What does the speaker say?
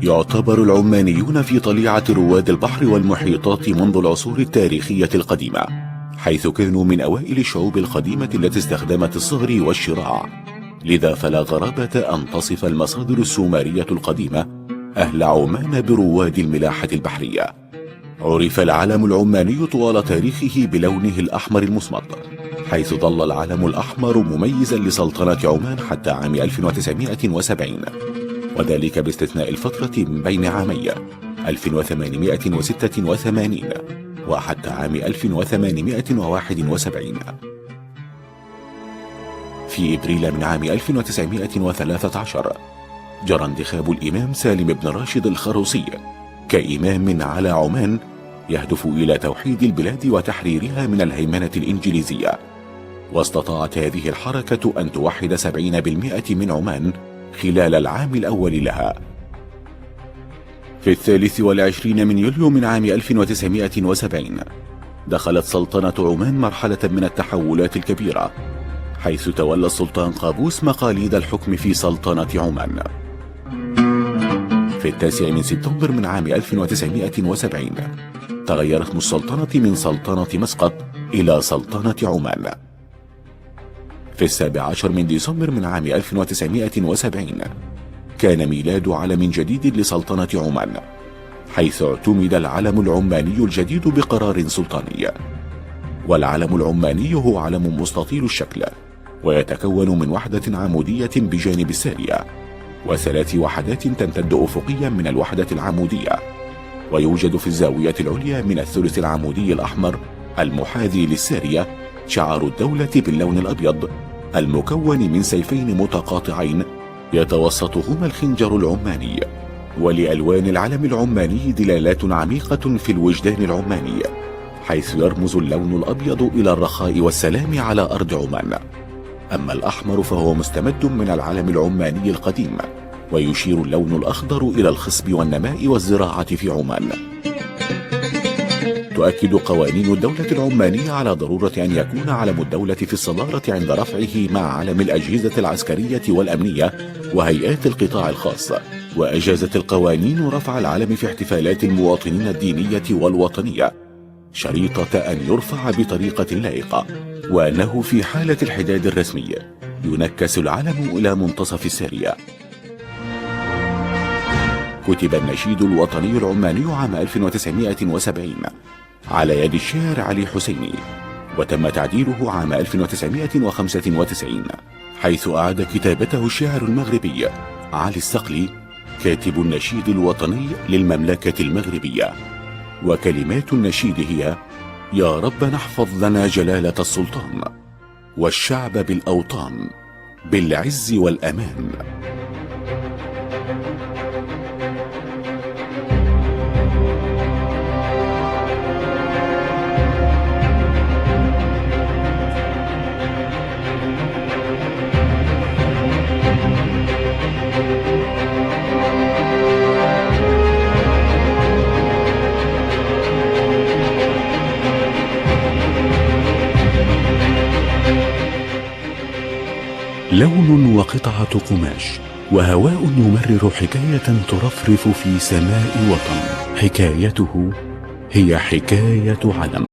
يعتبر العمانيون في طليعة رواد البحر والمحيطات منذ العصور التاريخية القديمة، حيث كانوا من أوائل الشعوب القديمة التي استخدمت الصهر والشراع. لذا فلا غرابة أن تصف المصادر السومرية القديمة أهل عمان برواد الملاحة البحرية. عرف العلم العماني طوال تاريخه بلونه الأحمر المصمت، حيث ظل العلم الأحمر مميزا لسلطنة عمان حتى عام 1970، وذلك باستثناء الفترة من بين عامي 1886 وحتى عام 1871. في إبريل من عام 1913 جرى انتخاب الإمام سالم بن راشد الخروصي كإمام على عمان، يهدف إلى توحيد البلاد وتحريرها من الهيمنة الإنجليزية. واستطاعت هذه الحركة أن توحد 70% من عمان خلال العام الأول لها. في 23 من يوليو من عام 1970 دخلت سلطنة عمان مرحلة من التحولات الكبيرة، حيث تولى السلطان قابوس مقاليد الحكم في سلطنة عمان. في 9 من سبتمبر من عام 1970 تغير اسم السلطنة من سلطنة مسقط إلى سلطنة عمان. في 17 من ديسمبر من عام 1970 كان ميلاد علم جديد لسلطنة عمان، حيث اعتمد العلم العماني الجديد بقرار سلطاني. والعلم العماني هو علم مستطيل الشكل، ويتكون من وحدة عمودية بجانب السارية، و3 وحدات تمتد أفقيا من الوحدة العمودية. ويوجد في الزاوية العليا من الثلث العمودي الأحمر المحاذي للسارية شعار الدولة باللون الأبيض المكون من سيفين متقاطعين يتوسطهما الخنجر العماني. ولألوان العلم العماني دلالات عميقة في الوجدان العماني، حيث يرمز اللون الأبيض إلى الرخاء والسلام على أرض عمان. أما الأحمر فهو مستمد من العلم العماني القديم، ويشير اللون الأخضر إلى الخصب والنماء والزراعة في عمان. تؤكد قوانين الدولة العمانية على ضرورة أن يكون علم الدولة في الصدارة عند رفعه مع علم الأجهزة العسكرية والأمنية وهيئات القطاع الخاص. وأجازت القوانين رفع العلم في احتفالات المواطنين الدينية والوطنية، شريطة أن يرفع بطريقة لائقة، وأنه في حالة الحداد الرسمي ينكس العلم إلى منتصف السارية. كتب النشيد الوطني العماني عام 1970 على يد الشاعر علي حسيني، وتم تعديله عام 1995، حيث أعاد كتابته الشاعر المغربي علي الصقلي كاتب النشيد الوطني للمملكة المغربية. وكلمات النشيد هي: يا رب نحفظ لنا جلالة السلطان والشعب بالأوطان بالعز والأمان. لون وقطعة قماش وهواء يمرر حكاية ترفرف في سماء وطن. حكايته هي حكاية علم.